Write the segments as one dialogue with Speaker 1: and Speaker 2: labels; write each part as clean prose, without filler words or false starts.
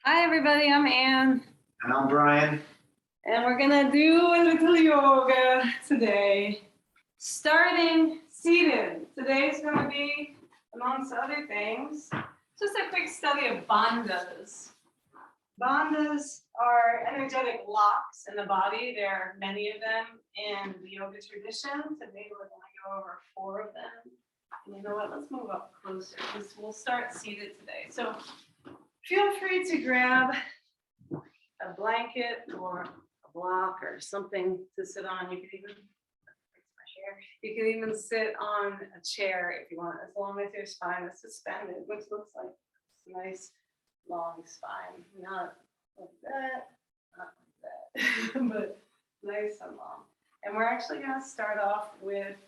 Speaker 1: Hi everybody, I'm Anne.
Speaker 2: And I'm Brian.
Speaker 1: And we're gonna do a little yoga today. Starting seated. Today's gonna be, amongst other things, just a quick study of bandhas. Bandhas are energetic locks in the body. There are many of them in the yoga tradition. Today we're gonna go over 4 of them. And you know what, let's move up closer because we'll start seated today. So feel free to grab a blanket or a block or something to sit on. You could even sit on a chair if you want, as long as your spine is suspended, which looks like a nice long spine. Not like that, not like that, but nice and long. And we're actually going to start off with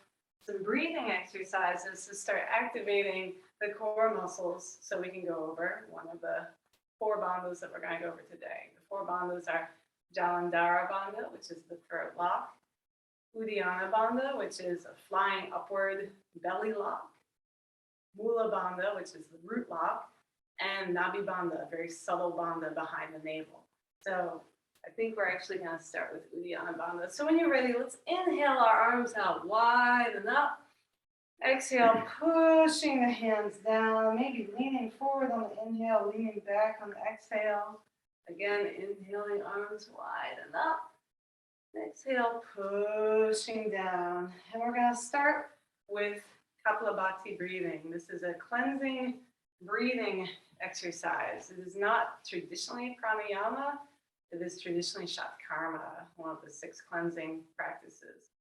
Speaker 1: some breathing exercises to start activating the core muscles so we can go over one of the 4 bandhas that we're going to go over today. The 4 bandhas are jalandhara bandha, which is the throat lock, uddiyana bandha, which is a flying upward belly lock, mula bandha, which is the root lock, and nabhi bandha, a very subtle bandha behind the navel. So I think we're actually going to start with uddiyana bandha. So when you're ready, let's inhale our arms out wide and up. Exhale, pushing the hands down, maybe leaning forward on the inhale, leaning back on the exhale. Again, inhaling arms wide and up. Exhale, pushing down. And we're going to start with Kapalabhati breathing. This is a cleansing breathing exercise. It is not traditionally pranayama. It is traditionally shatkarma, one of the 6 cleansing practices.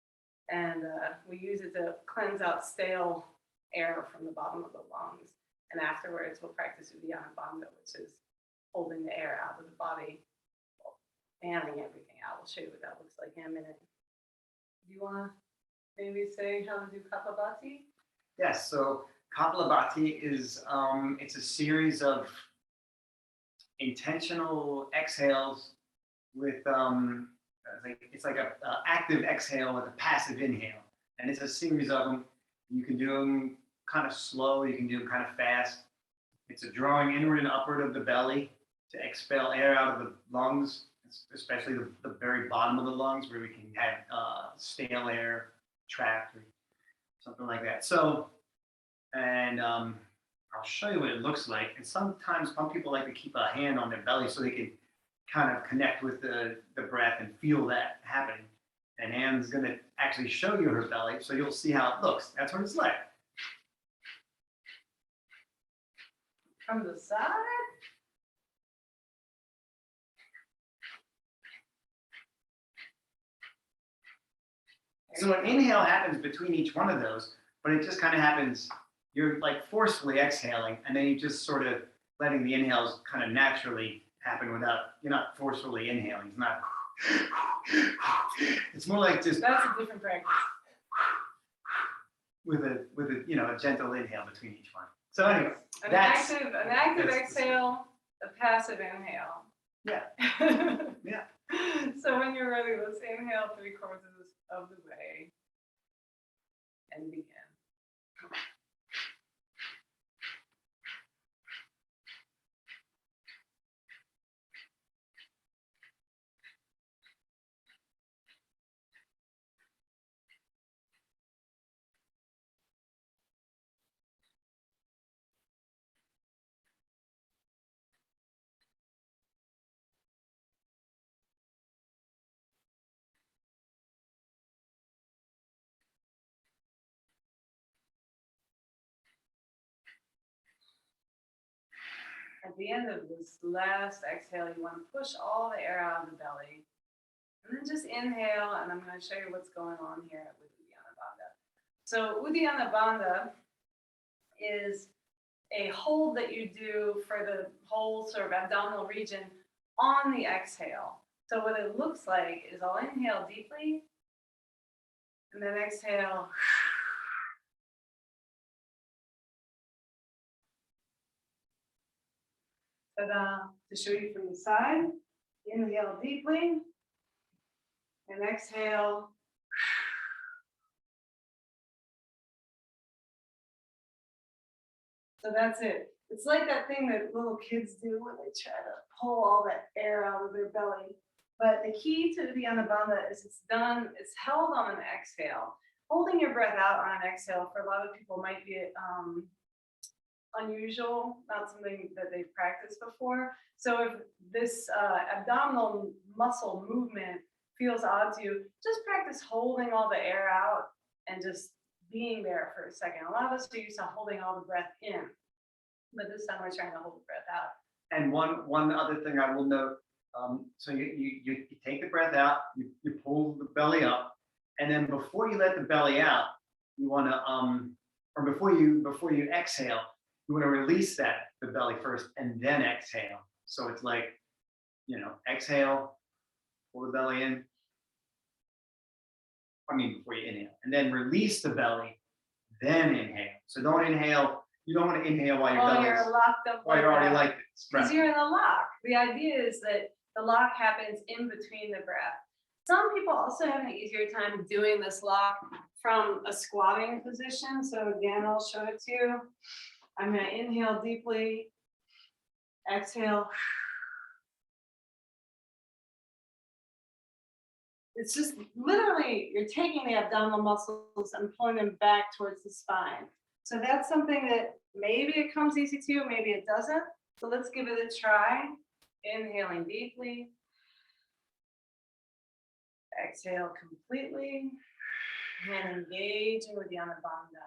Speaker 1: And we use it to cleanse out stale air from the bottom of the lungs. And afterwards, we'll practice uddiyana bandha, which is holding the air out of the body, fanning everything out. We'll show you what that looks like in a minute. Do you want to maybe say how to do Kapalabhati?
Speaker 2: Yes, so Kapalabhati is it's a series of intentional exhales with it's like a active exhale with a passive inhale, and it's a series of them. You can do them kind of slow, you can do them kind of fast. It's a drawing inward and upward of the belly to expel air out of the lungs, especially the very bottom of the lungs where we can have stale air trapped or something like that. So, and I'll show you what it looks like. And sometimes some people like to keep a hand on their belly so they can kind of connect with the breath and feel that happening. And Anne's going to actually show you her belly, so you'll see how it looks. That's what it's like.
Speaker 1: From the side.
Speaker 2: So an inhale happens between each one of those, but it just kind of happens, you're like forcefully exhaling, and then you just sort of letting the inhales kind of naturally happen without, you're not forcefully inhaling. It's not, it's more like just.
Speaker 1: That's a different practice.
Speaker 2: With a a gentle inhale between each one. So anyway,
Speaker 1: an active exhale, a passive inhale.
Speaker 2: Yeah. Yeah.
Speaker 1: So when you're ready, let's inhale 3/4 of the way and begin. At the end of this last exhale, you want to push all the air out of the belly. And then just inhale, and I'm going to show you what's going on here with Uddiyana Bandha. So Uddiyana Bandha is a hold that you do for the whole sort of abdominal region on the exhale. So what it looks like is I'll inhale deeply, and then exhale. Ta-da! To show you from the side, inhale deeply, and exhale. So that's it. It's like that thing that little kids do when they try to pull all that air out of their belly. But the key to the Anabonda is it's held on an exhale. Holding your breath out on an exhale for a lot of people might be unusual, not something that they've practiced before. So if this abdominal muscle movement feels odd to you, just practice holding all the air out and just being there for a second. A lot of us are used to holding all the breath in, but this time we're trying to hold the breath out.
Speaker 2: And one other thing I will note, so you take the breath out, you pull the belly up, and then before you let the belly out, you want to, or before you exhale, you want to release the belly first and then exhale. So it's like, exhale, pull the belly in. Before you inhale, and then release the belly, then inhale. So don't inhale. You don't want to inhale while
Speaker 1: you're locked up.
Speaker 2: While you're already like this.
Speaker 1: Because you're in a lock. The idea is that the lock happens in between the breath. Some people also have an easier time doing this lock from a squatting position. So again, I'll show it to you. I'm going to inhale deeply, exhale. It's just literally, you're taking the abdominal muscles and pulling them back towards the spine. So that's something that maybe it comes easy to you, maybe it doesn't. So let's give it a try. Inhaling deeply. Exhale completely. And engaging with the Anabonda.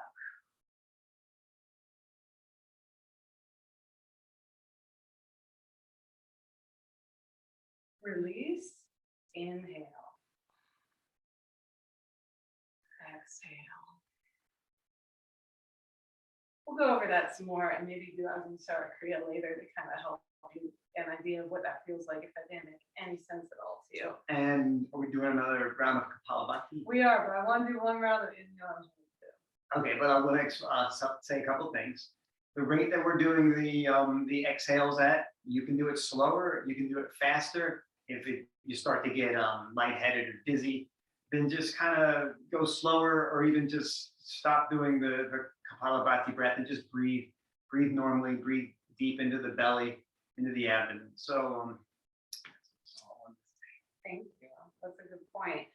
Speaker 1: Release. Inhale. Exhale. We'll go over that some more and maybe do Anusara Kriya later to kind of help you get an idea of what that feels like if that didn't make any sense at all to you.
Speaker 2: And are we doing another round of Kapalabhati?
Speaker 1: We are, but I want to do one round of inhale.
Speaker 2: Okay, but I want to say a couple things. The rate that we're doing the exhales at, you can do it slower, you can do it faster. If you start to get lightheaded or dizzy, then just kind of go slower, or even just stop doing the Kapalabhati breath and just breathe normally, breathe deep into the belly, into the abdomen. So
Speaker 1: thank you. That's a good point.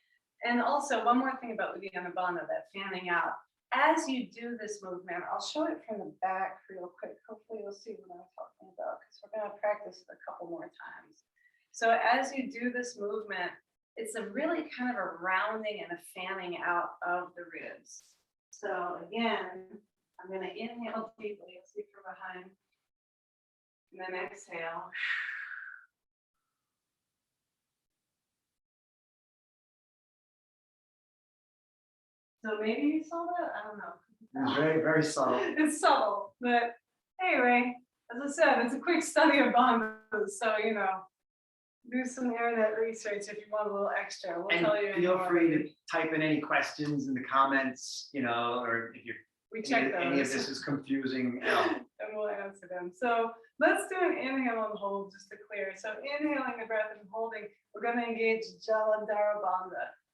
Speaker 1: And also one more thing about the Anabonda, that fanning out. As you do this movement, I'll show it from the back real quick. Hopefully you'll see what I'm talking about, because we're going to practice it a couple more times. So as you do this movement, it's a really kind of a rounding and a fanning out of the ribs. So again, I'm going to inhale deeply, see from behind, and then exhale. So maybe you saw that? I don't know.
Speaker 2: it's very, very subtle.
Speaker 1: It's subtle, but anyway, as I said, it's a quick study of bandhas. So, do some internet research if you want a little extra. We'll
Speaker 2: And
Speaker 1: tell you.
Speaker 2: feel free to type in any questions in the comments, or if any of this is confusing.
Speaker 1: And we'll answer them. So let's do an inhale and hold just to clear. So inhaling the breath and holding, we're going to engage jalandhara,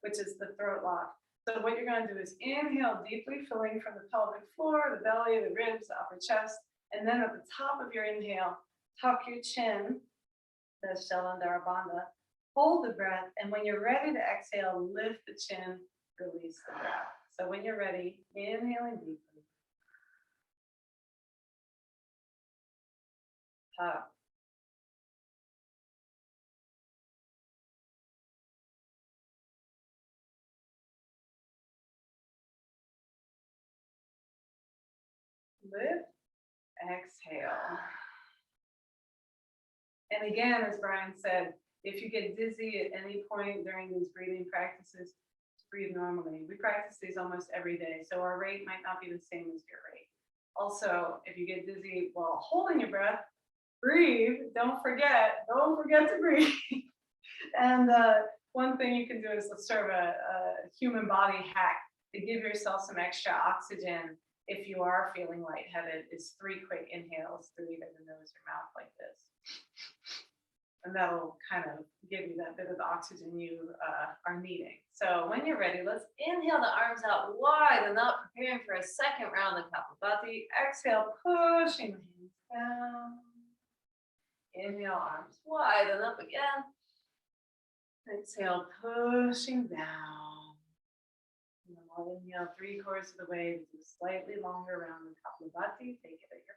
Speaker 1: which is the throat lock. So what you're going to do is inhale deeply, filling from the pelvic floor, the belly, the ribs, the upper chest, and then at the top of your inhale, tuck your chin. That's jalandhara. Hold the breath, and when you're ready to exhale, lift the chin, release the breath. So when you're ready, inhaling deeply. Tuck. Lift, exhale. And again, as Brian said, if you get dizzy at any point during these breathing practices, breathe normally. We practice these almost every day, so our rate might not be the same as your rate. Also, if you get dizzy while holding your breath, breathe. Don't forget to breathe. And one thing you can do is sort of a human body hack to give yourself some extra oxygen if you are feeling lightheaded, is 3 quick inhales through either the nose or mouth like this. And that'll kind of give you that bit of the oxygen you are needing. So when you're ready, let's inhale the arms out wide and up, preparing for a second round of Kapalabhati. Exhale, pushing the hands down. Inhale, arms wide and up again. Exhale, pushing down. And then we'll inhale 3/4 of the way, do slightly longer round the Kapalabhati. Take it at your pace.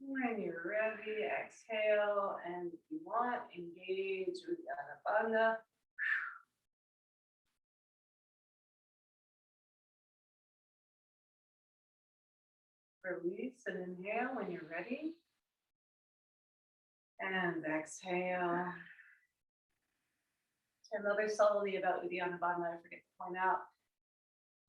Speaker 1: When you're ready, exhale, and if you want, engage with the Anabonda. Release and inhale when you're ready. And exhale. Another subtlety about Uddiyana Bandha I forget to point out.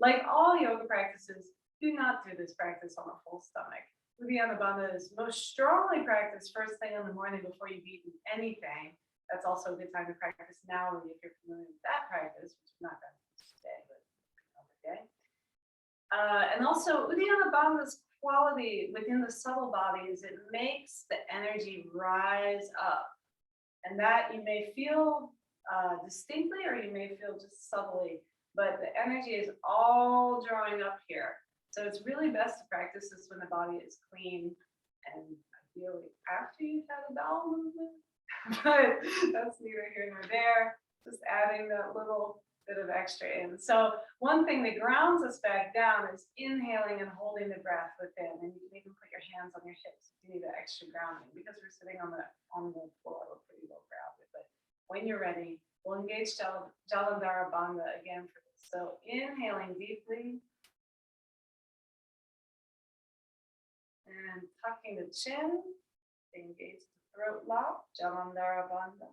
Speaker 1: Like all yoga practices, do not do this practice on a full stomach. Uddiyana Bandha is most strongly practiced first thing in the morning before you've eaten anything. That's also a good time to practice now if you're familiar with that practice, which we're not going to do today, but another day. And also, Uddiyana Bandha's quality within the subtle body is it makes the energy rise up. And that you may feel distinctly or you may feel just subtly, but the energy is all drawing up here. So it's really best to practice this when the body is clean and ideally after you've had a bowel movement. But that's neither here nor there. Just adding that little bit of extra in. So one thing that grounds us back down is inhaling and holding the breath within. And you can even put your hands on your hips if you need that extra grounding. Because we're sitting on the floor, we're pretty low grounded. But when you're ready, we'll engage Jalandhara Bandha again for this. So inhaling deeply. And tucking the chin, engage the throat lock, Jalandhara Bandha.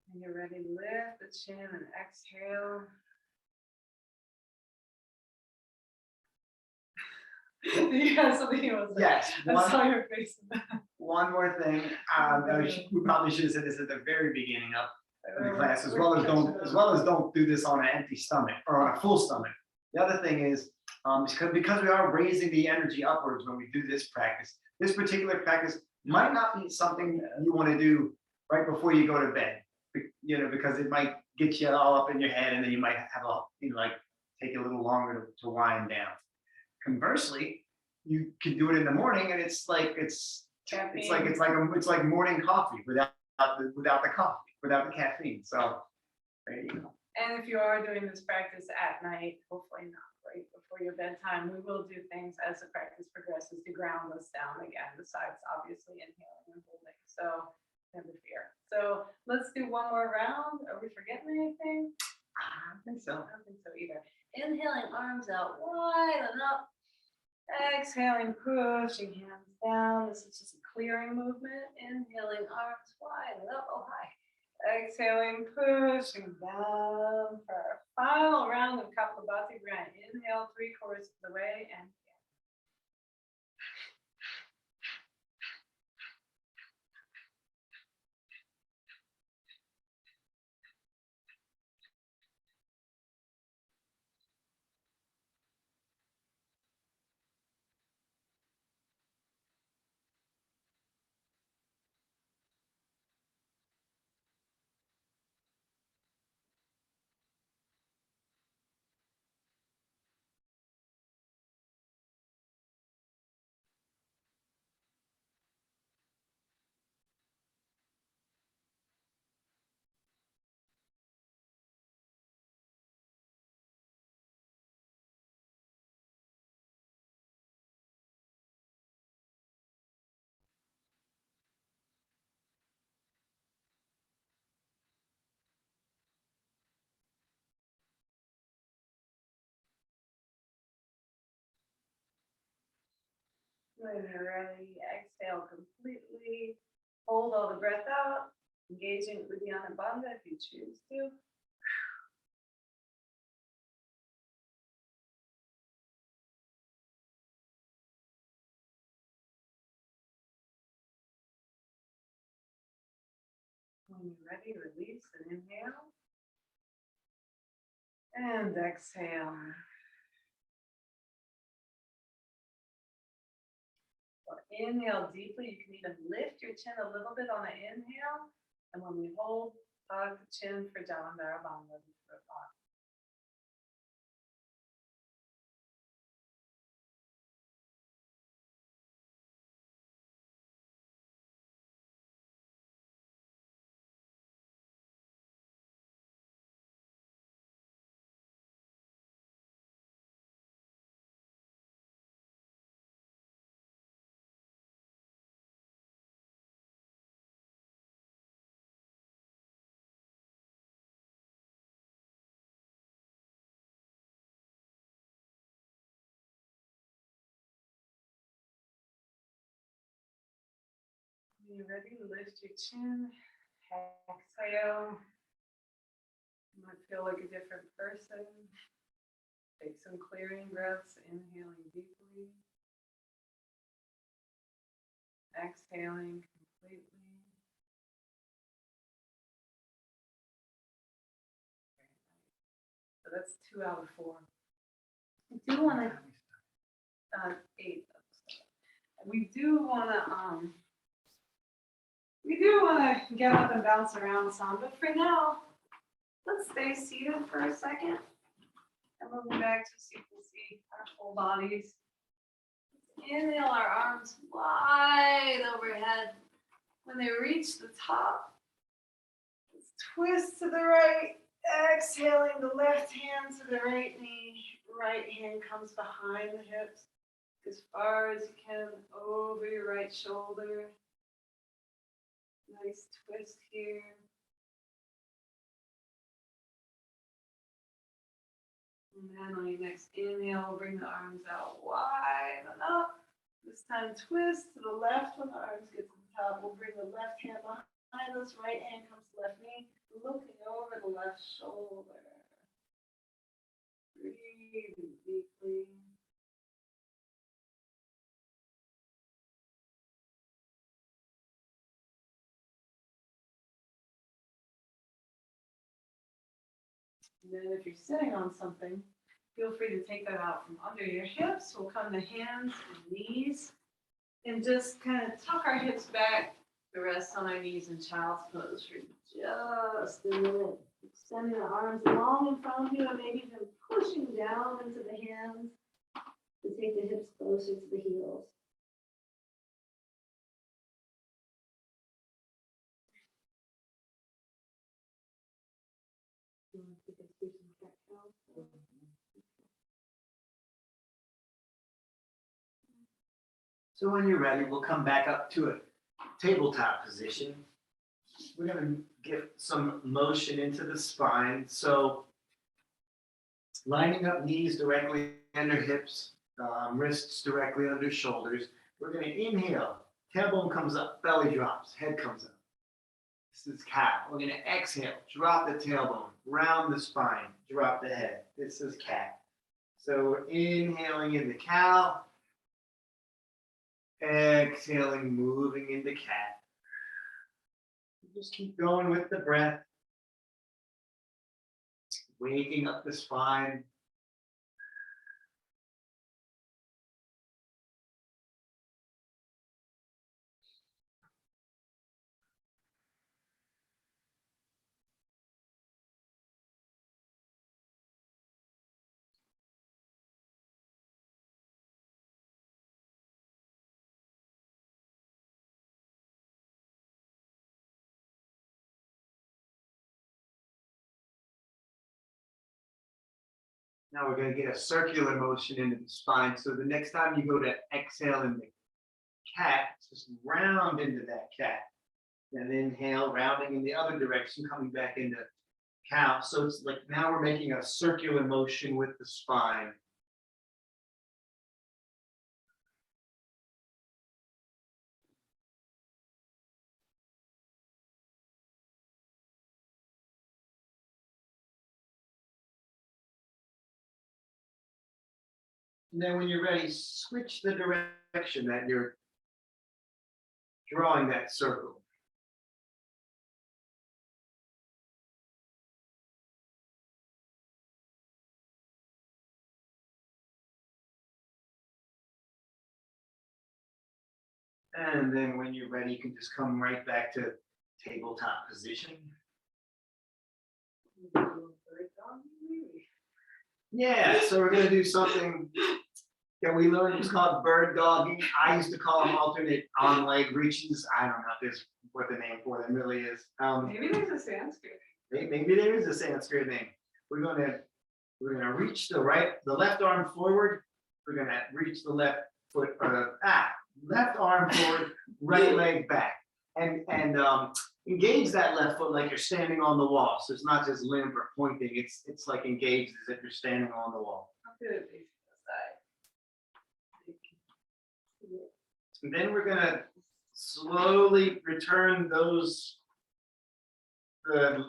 Speaker 1: When you're ready, lift the chin and exhale. You have something you want to say?
Speaker 2: Yes.
Speaker 1: I saw your face.
Speaker 2: One more thing. We probably should have said this at the very beginning of the class, as well as don't do this on an empty stomach or on a full stomach. The other thing is because we are raising the energy upwards when we do this practice. This particular practice might not be something you want to do right before you go to bed. You know, because it might get you all up in your head, and then you might have take a little longer to wind down. Conversely, you can do it in the morning, and it's like morning coffee without the coffee, without the caffeine. So there you go.
Speaker 1: And if you are doing this practice at night, hopefully not right before your bedtime, we will do things as the practice progresses to ground us down again, besides obviously inhaling and holding. So never fear. So let's do one more round. Are we forgetting anything?
Speaker 2: I think so.
Speaker 1: I don't think so either. Inhaling, arms out wide and up. Exhaling, pushing hands down. This is just a clearing movement. Inhaling, arms wide and up. Oh, hi. Exhaling, pushing down for our final round of Kapalabhati. We're going to inhale 3/4 of the way and When you're ready, exhale completely. Hold all the breath out. Engaging with the Anabonda if you choose to. When you're ready, release and inhale. And exhale. So inhale deeply. You can even lift your chin a little bit on the inhale. And when we hold, hug the chin for jalandhara bandha. When you're ready, lift your chin. Exhale. You might feel like a different person. Take some clearing breaths, inhaling deeply. Exhaling completely. So that's 2 out of 4. I do want to 8. We do want to get up and bounce around some, but for now, let's stay seated for a second. And moving back so you can see our full bodies. Inhale our arms wide overhead. When they reach the top, let's twist to the right. Exhaling the left hand to the right knee. Right hand comes behind the hips as far as you can over your right shoulder. Nice twist here. And then on your next inhale, bring the arms out wide and up. This time twist to the left when the arms get to the top. We'll bring the left hand behind us, right hand comes to left knee, looking over the left shoulder. Breathing deeply. And then if you're sitting on something, feel free to take that out from under your hips. We'll come to hands and knees and just kind of tuck our hips back to rest on our knees in child's pose for just a minute. Extending the arms long in front of you and maybe even pushing down into the hands to take the hips closer to the heels.
Speaker 3: So when you're ready, we'll come back up to a tabletop position. We're going to get some motion into the spine. So lining up knees directly under hips, wrists directly under shoulders. We're going to inhale. Tailbone comes up, belly drops, head comes up. This is cow. We're going to exhale, drop the tailbone, round the spine, drop the head. This is cat. So we're inhaling into cow. Exhaling, moving into cat. Just keep going with the breath. Waking up the spine. Now we're going to get a circular motion into the spine. So the next time you go to exhale in the cat, just round into that cat. And inhale, rounding in the other direction, coming back into cow. So it's like now we're making a circular motion with the spine. And then when you're ready, switch the direction that you're drawing that circle. And then when you're ready, you can just come right back to tabletop position. Yeah, so we're gonna do something that we learned, it's called bird dogging. I used to call them alternate on leg reaches. I don't know if there's what the name for them really is.
Speaker 1: Maybe there's a Sanskrit.
Speaker 3: Maybe there is a Sanskrit name. We're gonna reach the left arm forward. We're gonna reach the left foot, left arm forward, right leg back, and engage that left foot like you're standing on the wall. So it's not just limp or pointing. It's like engaged as if you're standing on the wall.
Speaker 1: I'll do it facing the side.
Speaker 3: And then we're gonna slowly return the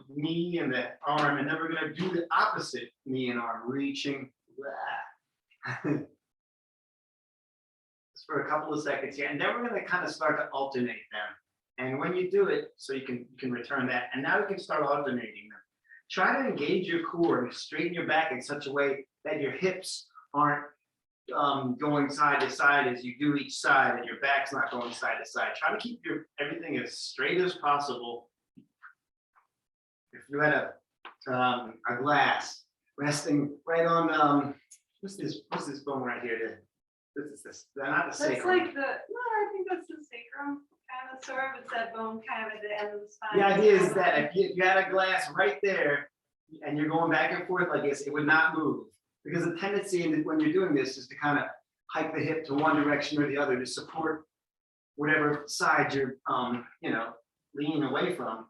Speaker 3: knee and the arm, and then we're gonna do the opposite knee and arm, reaching. Just for a couple of seconds here, and then we're gonna kind of start to alternate them. And when you do it, so you can return that, and now we can start alternating them. Try to engage your core and straighten your back in such a way that your hips aren't going side to side as you do each side, and your back's not going side to side. Try to keep everything as straight as possible. If you had a glass resting right on what's this bone right here? This not the
Speaker 1: That's
Speaker 3: sacrum.
Speaker 1: like I think that's the sacrum, kind of, sort of. It's that bone kind of at the end of the spine.
Speaker 3: The idea is that if you had a glass right there and you're going back and forth like this, it would not move. Because the tendency when you're doing this is to kind of hike the hip to one direction or the other to support whatever side you're leaning away from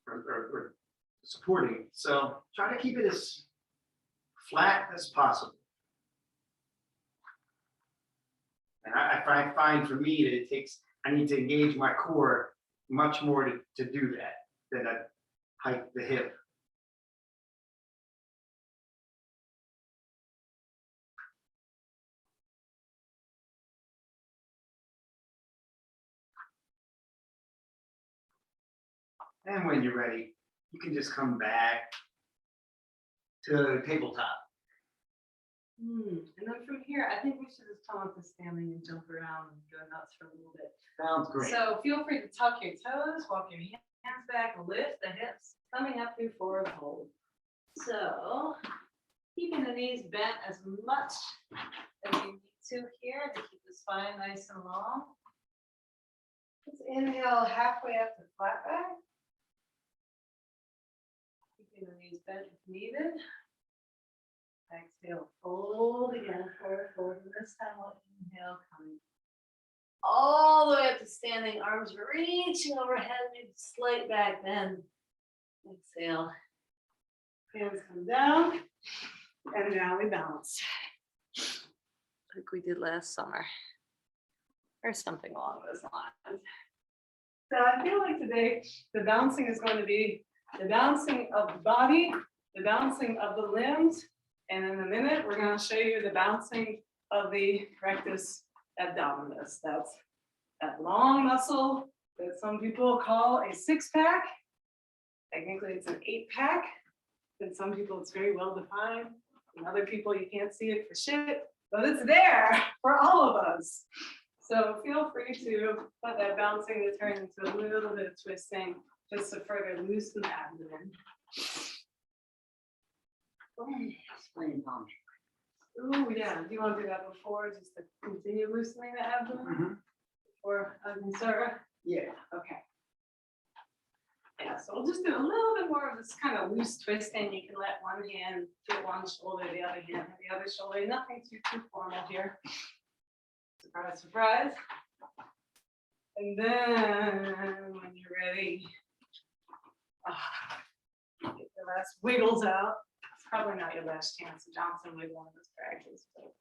Speaker 3: or supporting. So try to keep it as flat as possible. And I find for me that I need to engage my core much more to do that than I hike the hip. And when you're ready, you can just come back to tabletop.
Speaker 1: And then from here, I think we should just come up to standing and jump around and go nuts for a little bit.
Speaker 3: Sounds great.
Speaker 1: So feel free to tuck your toes, walk your hands back, lift the hips, coming up through forward fold. So keeping the knees bent as much as you need to here to keep the spine nice and long. Let's inhale halfway up to flat back. Keeping the knees bent if needed. Exhale, fold again, forward. And this time we'll inhale, coming all the way up to standing, arms reaching overhead, maybe slight back bend. Exhale, hands come down, and now we bounce. Like we did last summer, or something along those lines. So I feel like today, the bouncing is going to be the bouncing of the body, the bouncing of the limbs, and in a minute, we're going to show you the bouncing of the rectus abdominis. That's that long muscle that some people call a six-pack. Technically, it's an eight-pack. In some people, it's very well defined. In other people, you can't see it for shit, but it's there for all of us. So feel free to let that bouncing to turn into a little bit of twisting just to further loosen the abdomen.
Speaker 2: Spring palm.
Speaker 1: Oh, yeah. Do you want to do that before, just to continue loosening the abdomen? Or Sarah?
Speaker 3: Yeah.
Speaker 1: Okay. Yeah, so we'll just do a little bit more of this kind of loose twisting. You can let one hand to one shoulder, the other hand to the other shoulder. Nothing too formal here. Surprise, surprise. And then when you're ready, get your last wiggles out. It's probably not your last chance to Johnson wiggle in this practice, but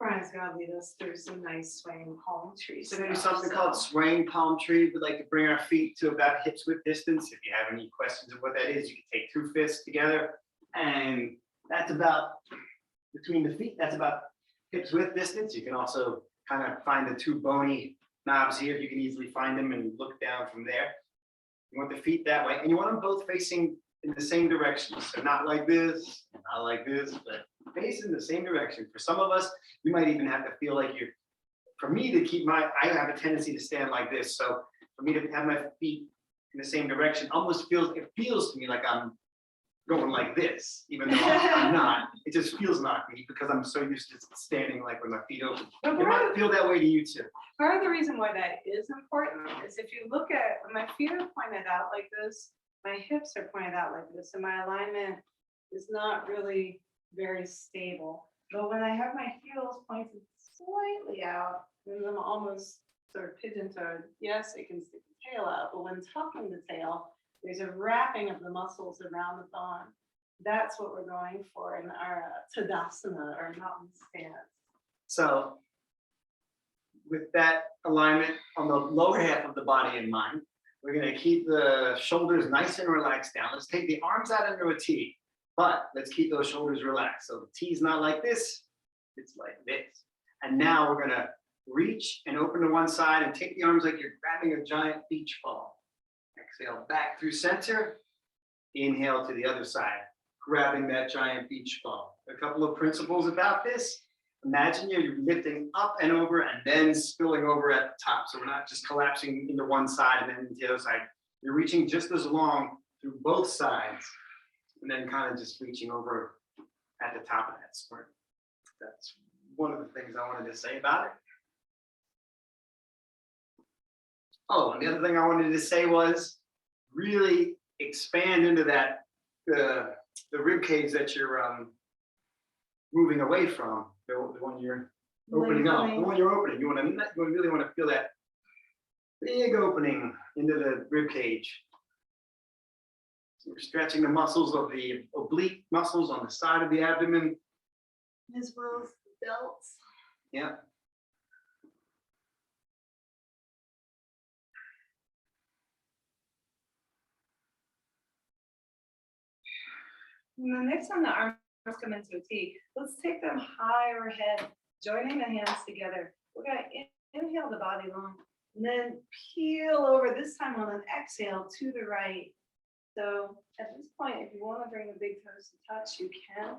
Speaker 1: Brian's gonna lead us through some nice swaying palm trees.
Speaker 2: So maybe something called swaying palm tree. We'd like to bring our feet to about hips width distance. If you have any questions of what that is, you can take two fists together, and that's about between the feet. That's about
Speaker 3: hips width distance. You can also kind of find the two bony knobs here. You can easily find them and look down from there. You want the feet that way, and you want them both facing in the same direction. So not like this, not like this, but face in the same direction. For some of us, you might even have to feel like you're, for me to keep I have a tendency to stand like this. So for me to have my feet in the same direction, it feels to me like I'm going like this, even though I'm not. It just feels not me because I'm so used to standing like with my feet open.
Speaker 1: But
Speaker 3: It might feel that way to you too.
Speaker 1: part of the reason why that is important is if you look at, when my feet are pointed out like this, my hips are pointed out like this, and my alignment is not really very stable. But when I have my heels pointed slightly out, and I'm almost sort of pigeon-toed, yes, it can stick the tail out, but when tucking the tail, there's a wrapping of the muscles around the thigh. That's what we're going for in our Tadasana or mountain stance.
Speaker 3: So with that alignment on the lower half of the body in mind, we're going to keep the shoulders nice and relaxed down. Let's take the arms out into a T, but let's keep those shoulders relaxed. So the T is not like this, it's like this. And now we're going to reach and open to one side and take the arms like you're grabbing a giant beach ball. Exhale back through center. Inhale to the other side, grabbing that giant beach ball. A couple of principles about this. Imagine you're lifting up and over and then spilling over at the top. So we're not just collapsing into one side and then into the other side. You're reaching just as long through both sides and then kind of just reaching over at the top of that square. That's one of the things I wanted to say about it. Oh, and the other thing I wanted to say was really expand into that, the rib cage that you're moving away from, the one you're opening up, the one you're opening. You really want to feel that big opening into the rib cage. So we're stretching the muscles of the oblique muscles on the side of the abdomen.
Speaker 1: As well as the delts.
Speaker 3: Yeah.
Speaker 1: And the next time the arms come into a T, let's take them high overhead, joining the hands together. We're going to inhale the body long, and then peel over, this time on an exhale to the right. So at this point, if you want to bring the big toes to touch, you can.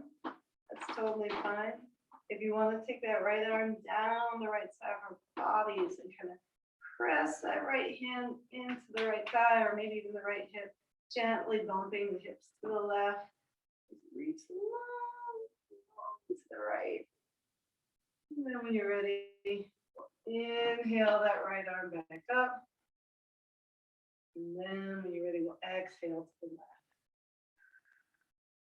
Speaker 1: That's totally fine. If you want to take that right arm down the right side of our bodies and kind of press that right hand into the right thigh, or maybe even the right hip, gently bumping the hips to the left. Reach long to the right. And then when you're ready, inhale that right arm back up. And then when you're ready, we'll exhale to the left.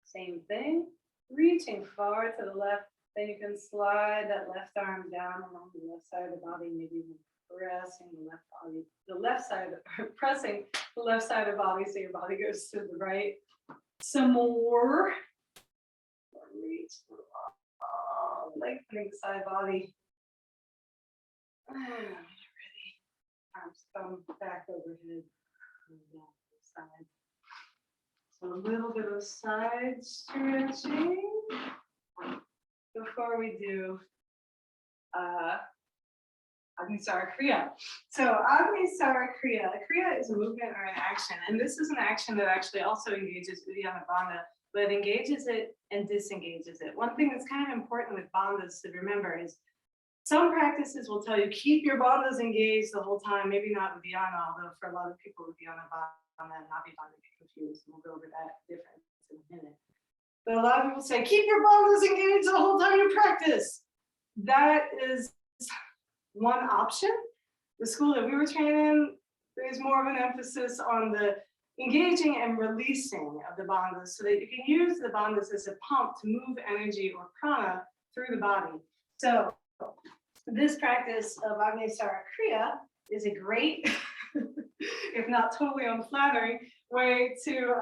Speaker 1: Same thing, reaching forward to the left. Then you can slide that left arm down along the left side of the body, maybe even pressing the left body, the left side, pressing the left side of the body so your body goes to the right. Some more. Reach, lengthening the side body. And when you're ready, arms come back overhead and down to the side. So a little bit of side stretching before we do Agnisara Kriya. So Agnisara Kriya, Kriya is a movement or an action, and this is an action that actually also engages uddiyana bandha, but engages it and disengages it. One thing that's kind of important with bandhas to remember is some practices will tell you keep your bandhas engaged the whole time, maybe not uddiyana, although for a lot of people uddiyana bandha and nabhi bandha get confused. We'll go over that difference in a minute. But a lot of people say keep your bandhas engaged the whole time you practice. That is one option. The school that we were trained in, there's more of an emphasis on the engaging and releasing of the bandhas so that you can use the bandhas as a pump to move energy or prana through the body. So this practice of Agnisara Kriya is a great, if not totally unflattering, way to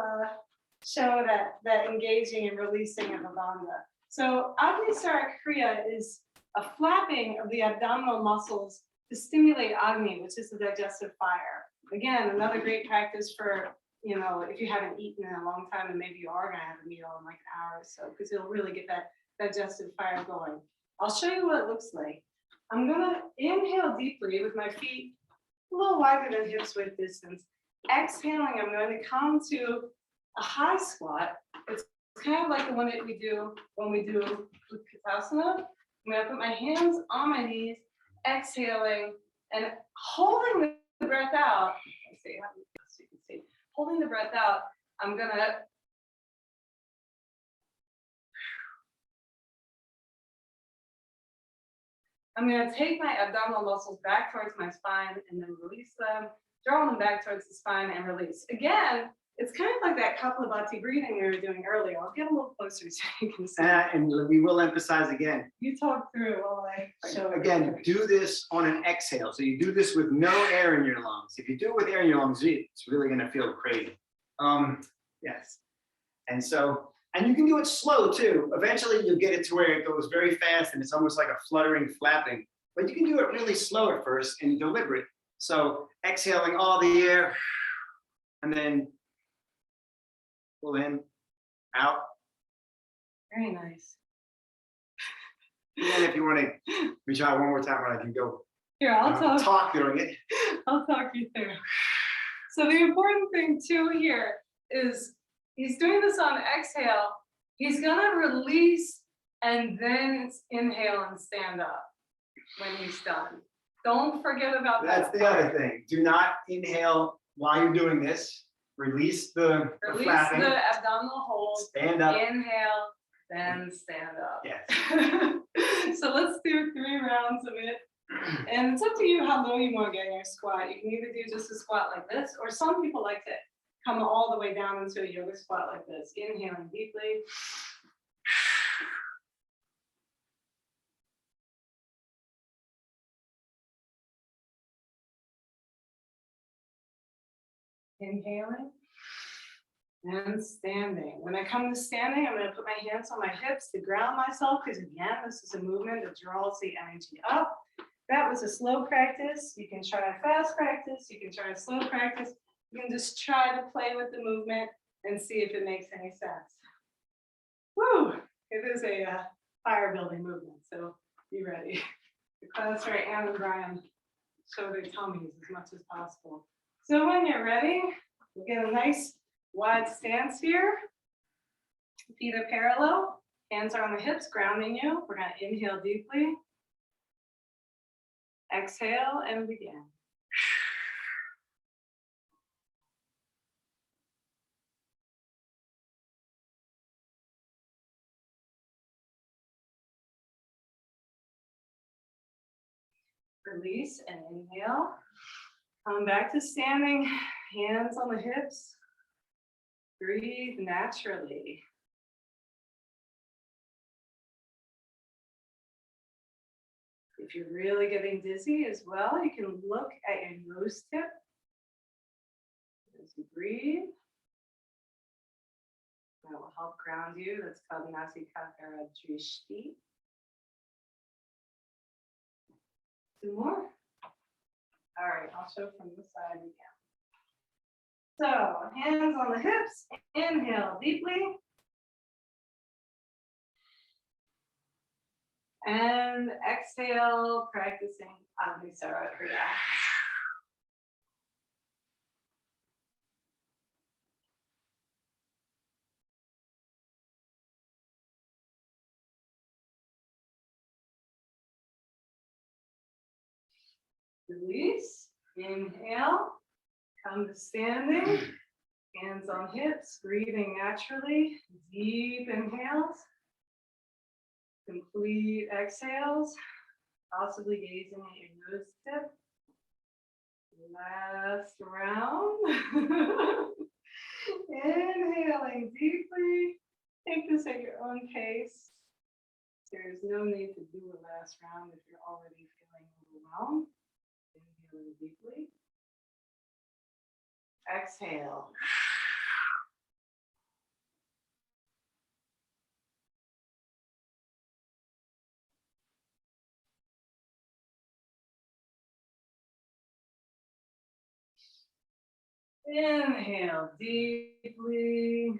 Speaker 1: show that engaging and releasing of the bandha. So Agnisara Kriya is a flapping of the abdominal muscles to stimulate Agni, which is the digestive fire. Again, another great practice for, if you haven't eaten in a long time and maybe you are going to have a meal in like an hour or so, because it'll really get that digestive fire going. I'll show you what it looks like. I'm gonna inhale deeply with my feet a little wider than hips width distance. Exhaling, I'm going to come to a high squat. It's kind of like the one that we do when we do Utkatasana. I'm gonna put my hands on my knees, exhaling and holding the breath out. Let's see how you can see. Holding the breath out, I'm gonna take my abdominal muscles back towards my spine and then release them, draw them back towards the spine and release. Again, it's kind of like that Kapalabhati breathing we were doing earlier. I'll get a little closer so you can see.
Speaker 2: And we will emphasize again.
Speaker 1: You talk through while I show.
Speaker 2: Again, do this on an exhale. So you do this with no air in your lungs. If you do it with air in your lungs, it's really going to feel crazy. Yes. And so, and you can do it slow too. Eventually you'll get it to where it goes very fast and it's almost like a fluttering, flapping. But you can do it really slow at first and deliberate. So exhaling all the air and then pull in, out.
Speaker 1: Very nice.
Speaker 2: And if you want to, we try one more time where I can go
Speaker 1: Here, I'll
Speaker 2: talk during it.
Speaker 1: I'll talk you through. So the important thing too here is he's doing this on exhale. He's gonna release and then inhale and stand up when he's done. Don't forget about that.
Speaker 2: That's the other thing. Do not inhale while you're doing this. Release the
Speaker 1: Release
Speaker 2: flapping.
Speaker 1: the abdominal hold.
Speaker 2: Stand up.
Speaker 1: Inhale, then stand up.
Speaker 2: Yes.
Speaker 1: So let's do 3 rounds of it. And it's up to you how low you want to get in your squat. You can either do just a squat like this, or some people like to come all the way down into a yoga squat like this. Inhaling deeply. Inhaling and standing. When I come to standing, I'm going to put my hands on my hips to ground myself, because again, this is a movement that draws the energy up. That was a slow practice. You can try a fast practice. You can try a slow practice. You can just try to play with the movement and see if it makes any sense. Woo! It is a fire building movement, so be ready. The class where Anne and Brian show their tummies as much as possible. So when you're ready, we'll get a nice wide stance here. Feet are parallel, hands are on the hips, grounding you. We're going to inhale deeply. Exhale and begin. Release and inhale. Come back to standing, hands on the hips. Breathe naturally. If you're really getting dizzy as well, you can look at your nose tip as you breathe. That will help ground you. That's called Nasikakara Drishti. 2 more. All right, I'll show from this side again. So, hands on the hips, inhale deeply. And exhale, practicing Agnisara Kriya. Release, inhale, come to standing, hands on hips, breathing naturally, deep inhales, complete exhales, possibly gazing at your nose tip. Last round. Inhaling deeply, take this at your own pace. There's no need to do a last round if you're already feeling overwhelmed. Inhaling deeply. Exhale. Inhale deeply.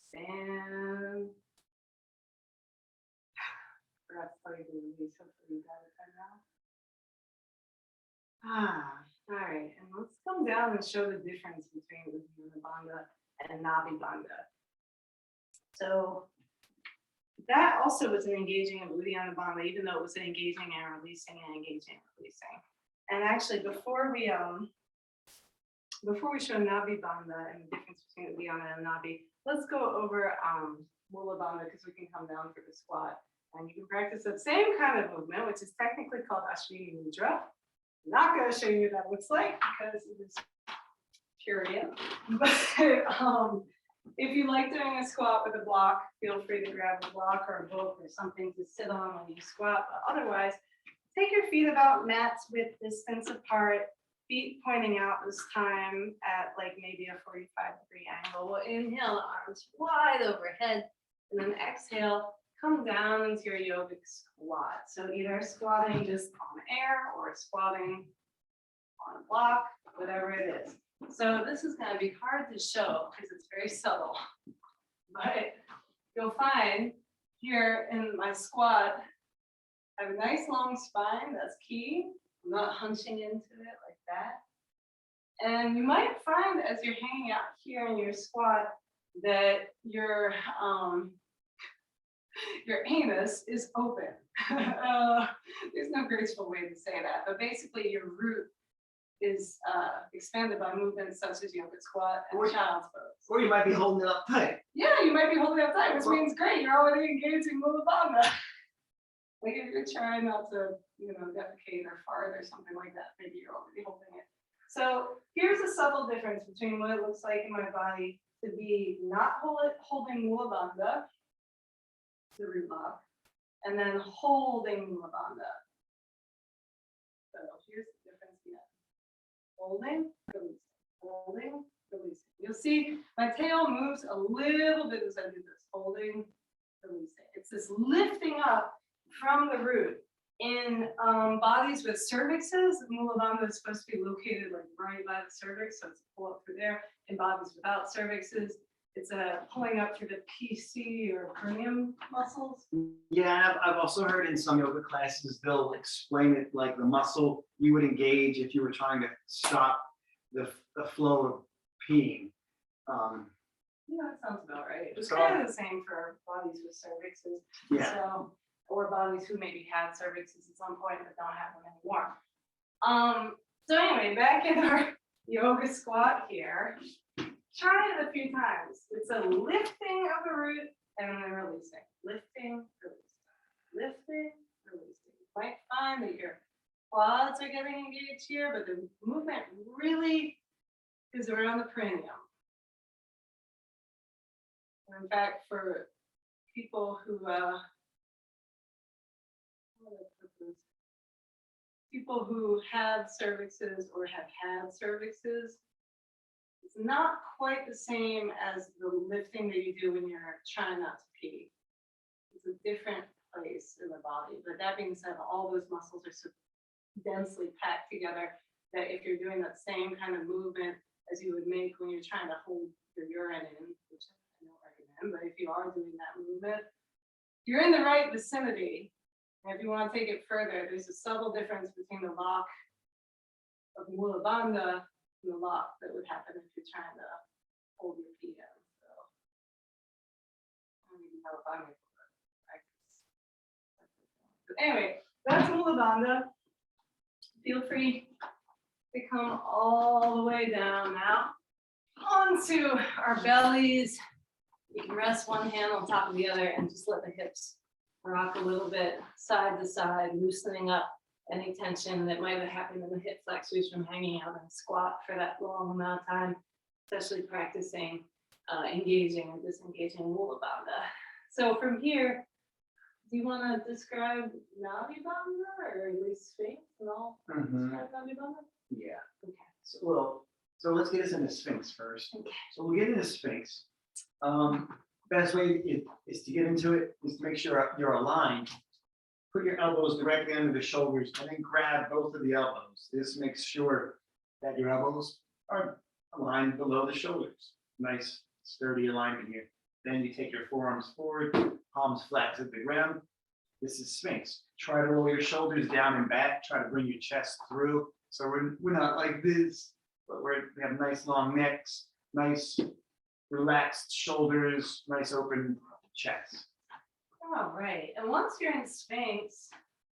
Speaker 1: Stand. forgot to tell you the release. Hopefully you got it by now. All right, and let's come down and show the difference between uddiyana bandha and nabhi bandha. So that also was an engaging of uddiyana bandha, even though it was an engaging and releasing and engaging and releasing. And actually, before we show nabhi bandha and the difference between uddiyana and nabhi, let's go over mula bandha because we can come down for the squat. And you can practice that same kind of movement, which is technically called Ashwini Mudra. I'm not going to show you what that looks like because it is purient. But if you like doing a squat with a block, feel free to grab a block or a book or something to sit on when you squat. But otherwise, take your feet about mat's width distance apart, feet pointing out this time at like maybe a 45-degree angle. We'll inhale, arms wide overhead, and then exhale, come down into your yogic squat. So either squatting just on air or squatting on a block, whatever it is. So this is going to be hard to show because it's very subtle. But you'll find here in my squat, I have a nice long spine. That's key. I'm not hunching into it like that. And you might find as you're hanging out here in your squat that your anus is open. There's no graceful way to say that, but basically your root is expanded by movements such as yoga squat and child's pose.
Speaker 3: Or you might be holding it up tight.
Speaker 1: Yeah, you might be holding it up tight, which means great, you're already engaging mula bandha. Like if you're trying not to, defecate or fart or something like that, maybe you're already holding it. So here's a subtle difference between what it looks like in my body to be not holding mula bandha, the root lock, and then holding mula bandha. So here's the difference again. Holding, releasing, holding, releasing. You'll see my tail moves a little bit as I do this. Holding, releasing. It's this lifting up from the root. In bodies with cervixes, mula bandha is supposed to be located like right by the cervix, so it's a pull up through there. In bodies without cervixes, it's a pulling up through the PC or perineum muscles.
Speaker 3: Yeah, I've also heard in some yoga classes, they'll explain it like the muscle you would engage if you were trying to stop the flow of peeing.
Speaker 1: Yeah, that sounds about right. It's kind of the same for bodies with cervixes.
Speaker 3: Yeah.
Speaker 1: So, or bodies who maybe had cervixes at some point but don't have them anymore. So anyway, back in our yoga squat here. Try it a few times. It's a lifting of the root and then releasing. Lifting, releasing. Lifting, releasing. You might find that your quads are getting engaged here, but the movement really is around the perineum. In fact, for people who have cervixes or have had cervixes, it's not quite the same as the lifting that you do when you're trying not to pee. It's a different place in the body. But that being said, all those muscles are so densely packed together that if you're doing that same kind of movement as you would make when you're trying to hold your urine in, which I don't recommend, but if you are doing that movement, you're in the right vicinity. And if you want to take it further, there's a subtle difference between the lock of mula bandha and the lock that would happen if you're trying to hold your feet in. So I don't even know if I'm able to practice. But anyway, that's mula bandha. Feel free to come all the way down now onto our bellies. You can rest one hand on top of the other and just let the hips rock a little bit side to side, loosening up any tension that might have happened in the hip flexors from hanging out in squat for that long amount of time, especially practicing engaging and disengaging mula bandha. So from here, do you want to describe nabhi bandha or at least Sphinx and all? Describe nabhi bandha?
Speaker 3: Yeah.
Speaker 1: Okay.
Speaker 3: So let's get us into Sphinx first.
Speaker 1: Okay.
Speaker 3: So we'll get into Sphinx. Best way is to get into it is to make sure you're aligned. Put your elbows directly under the shoulders and then grab both of the elbows. This makes sure that your elbows are aligned below the shoulders. Nice, sturdy alignment here. Then you take your forearms forward, palms flat to the ground. This is Sphinx. Try to roll your shoulders down and back. Try to bring your chest through. So we're not like this, but we have nice long necks, nice relaxed shoulders, nice open chest.
Speaker 1: All right, and once you're in Sphinx,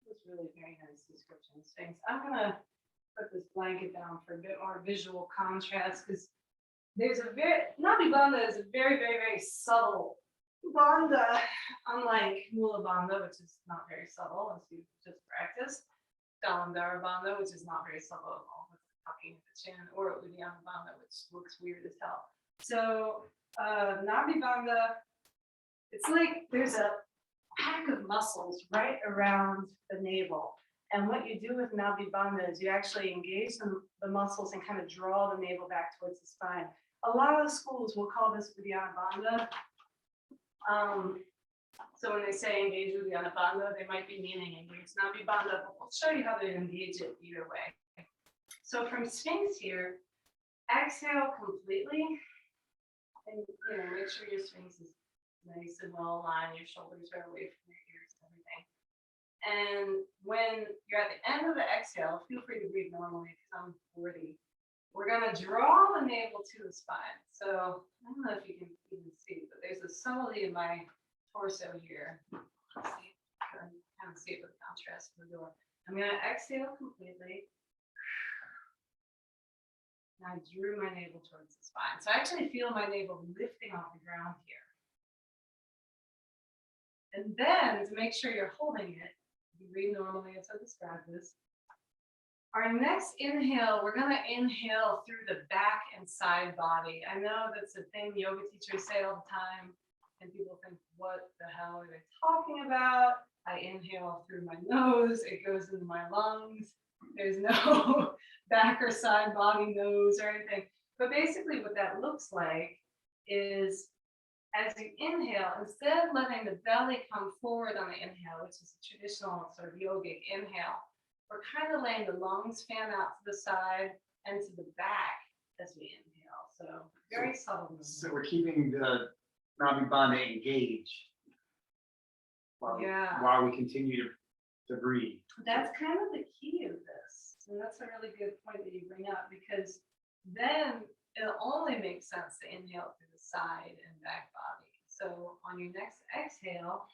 Speaker 1: this is really very nice description of Sphinx. I'm gonna put this blanket down for a bit more visual contrast because there's a Nabhi Bandha is a very, very, very subtle bandha, unlike Mula Bandha, which is not very subtle as you just practiced. Jalandhara Bandha, which is not very subtle at all, with tucking the chin, or uddiyana Bandha, which looks weird as hell. So Nabhi Bandha, it's like there's a pack of muscles right around the navel. And what you do with Nabhi Bandha is you actually engage the muscles and kind of draw the navel back towards the spine. A lot of the schools will call this uddiyana Bandha. So when they say engage uddiyana Bandha, they might be meaning engage Nabhi Bandha, but we'll show you how to engage it either way. So from Sphinx here, exhale completely, and make sure your Sphinx is nice and well aligned, your shoulders are away from your ears and everything. And when you're at the end of the exhale, feel free to breathe normally because I'm 40. We're gonna draw the navel to the spine. So I don't know if you can even see, but there's a subtlety in my torso here. Let's see, kind of see it with contrast to the door. I'm gonna exhale completely. And I drew my navel towards the spine. So I actually feel my navel lifting off the ground here. And then to make sure you're holding it, you breathe normally as I described this. Our next inhale, we're going to inhale through the back and side body. I know that's a thing yoga teachers say all the time, and people think, what the hell are they talking about? I inhale through my nose, it goes into my lungs. There's no back or side body nose or anything. But basically what that looks like is as you inhale, instead of letting the belly come forward on the inhale, which is a traditional sort of yogic inhale, we're kind of letting the lungs fan out to the side and to the back as we inhale. So very subtle movement.
Speaker 3: So we're keeping the Nabhi Bandha engaged while we continue to breathe.
Speaker 1: That's kind of the key of this. And that's a really good point that you bring up, because then it'll only make sense to inhale through the side and back body. So on your next exhale,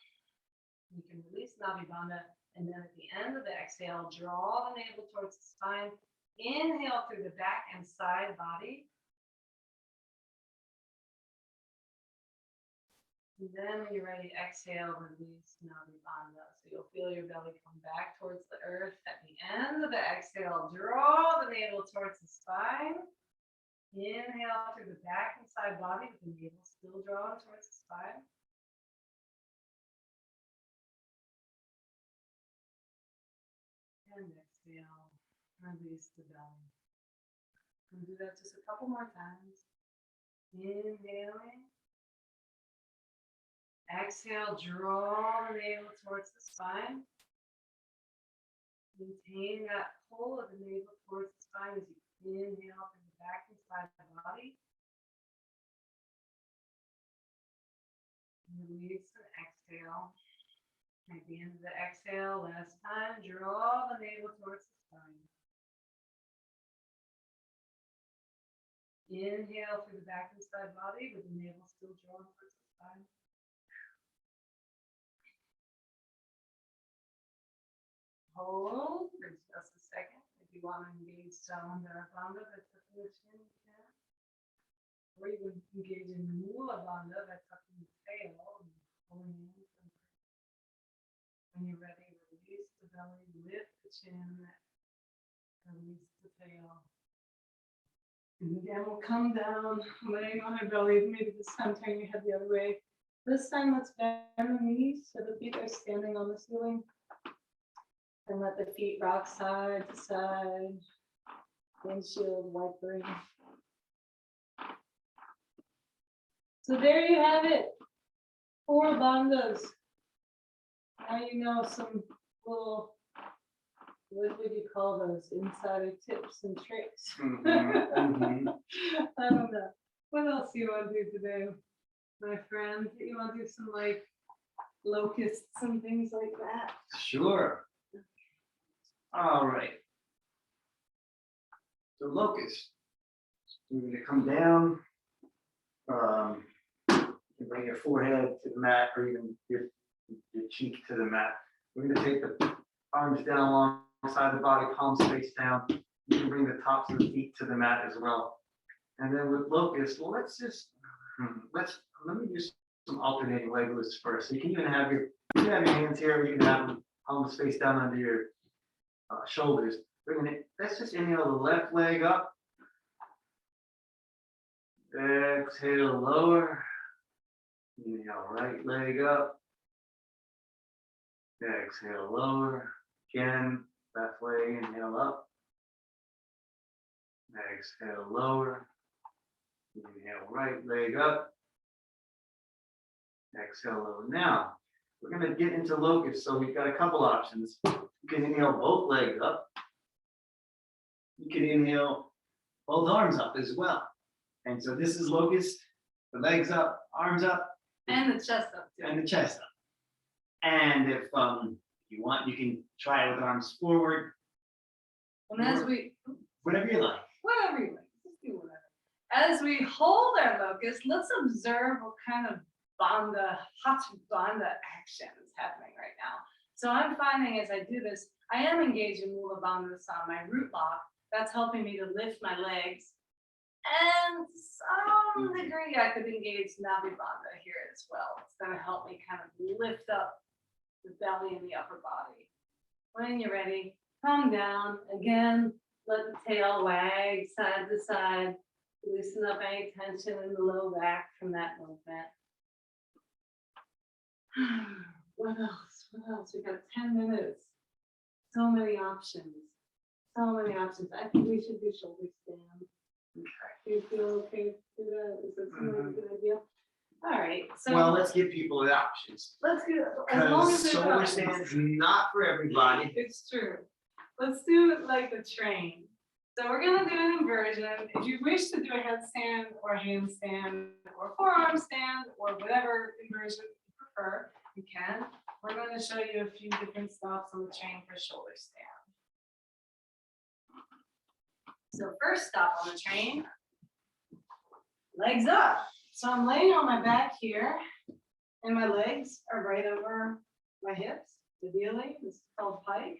Speaker 1: you can release Nabhi Bandha, and then at the end of the exhale, draw the navel towards the spine. Inhale through the back and side body. And then when you're ready, exhale, release Nabhi Bandha. So you'll feel your belly come back towards the earth. At the end of the exhale, draw the navel towards the spine. Inhale through the back and side body with the navel still drawn towards the spine. And exhale, release the belly. And do that just a couple more times. Inhaling. Exhale, draw the navel towards the spine. Maintain that pull of the navel towards the spine as you inhale from the back and side of the body. Release and exhale. At the end of the exhale, last time, draw the navel towards the spine. Inhale through the back and side body with the navel still drawn towards the spine. Hold for just a second. If you want to engage jalandhara bandha, that's tucking the chin, you can. Or you can engage in mula bandha, that's tucking the tail and pulling in. When you're ready, release the belly, lift the chin, release the tail. And again, we'll come down, laying on our belly. Maybe this time turn your head the other way. This time, let's bend the knees so the feet are standing on the ceiling. And let the feet rock side to side. Windshield wipering. So there you have it. 4 bandhas. Now you know some little, what would you call those? Insider tips and tricks. I don't know. What else do you want to do today, my friend? You want to do some like locusts and things like that.
Speaker 2: Sure. All right. So locust. We're gonna come down. You bring your forehead to the mat, or even your cheek to the mat. We're gonna take the arms down alongside the body, palms face down. You can bring the tops of the feet to the mat as well. And then with locust, well, let me do some alternating leg lifts first. So you can even have your hands here, or you can have them palms face down under your shoulders. Let's just inhale the left leg up. Exhale, lower. Inhale, right leg up. Exhale, lower. Again, left leg, inhale up. Exhale, lower. Inhale, right leg up. Exhale, lower. Now, we're going to get into locust. So we've got a couple options. You can inhale both legs up. You can inhale both arms up as well. And so this is locust, the legs up, arms up.
Speaker 1: And the chest up too.
Speaker 2: And the chest up. And if you want, you can try it with arms forward.
Speaker 1: And as we,
Speaker 2: Whatever you like.
Speaker 1: whatever you like, just do whatever. As we hold our locust, let's observe what kind of hot bandha action is happening right now. So I'm finding as I do this, I am engaged in mula bandhas on my root lock. That's helping me to lift my legs. And to some degree, I could engage nabhi bandha here as well. It's going to help me kind of lift up the belly and the upper body. When you're ready, come down. Again, let the tail wag side to side. Loosen up any tension in the low back from that movement. What else? What else? We got 10 minutes. So many options. So many options. I think we should do shoulder stand. Do you feel okay to do that? Is that something like a good idea? All right. So
Speaker 2: Well, let's give people the options.
Speaker 1: let's do it. As long as
Speaker 2: Because
Speaker 1: there's
Speaker 2: shoulder
Speaker 1: options.
Speaker 2: stand is not for everybody.
Speaker 1: It's true. Let's do it like the train. So we're gonna do an inversion. If you wish to do a headstand or handstand or forearm stand or whatever inversion you prefer, you can. We're going to show you a few different stops on the train for shoulder stand. So first stop on the train, legs up. So I'm laying on my back here, and my legs are right over my hips. Ideally, this is called pike.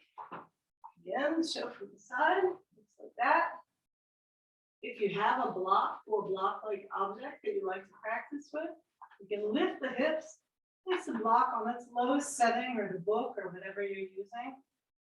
Speaker 1: Again, show from the side, looks like that. If you have a block or block-like object that you like to practice with, you can lift the hips, place the block on its lowest setting or the book or whatever you're using,